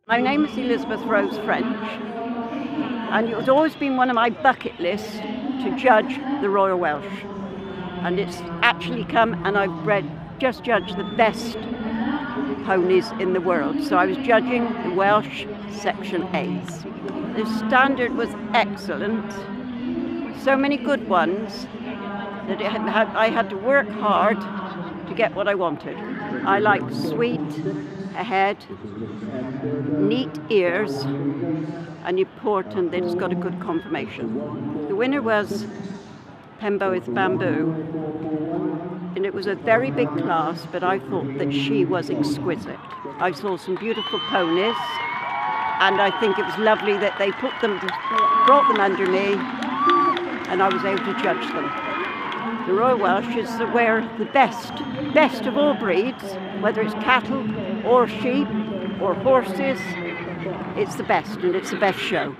My name is Elizabeth Rose French, and it has always been one of my bucket lists to judge the Royal Welsh. And it's actually come, and I've just judged the best ponies in the world. So I was judging the Welsh Section A's. The standard was excellent, so many good ones that I had to work hard to get what I wanted. I like sweet ahead, neat ears, and important that it's got a good conformation. The winner was Pemboith Bamboo, and it was a very big class, but I thought that she was exquisite. I saw some beautiful ponies, and I think it was lovely that they brought them under me, and I was able to judge them. The Royal Welsh is where the best of all breeds, whether it's cattle or sheep or horses, it's the best, and it's the best show.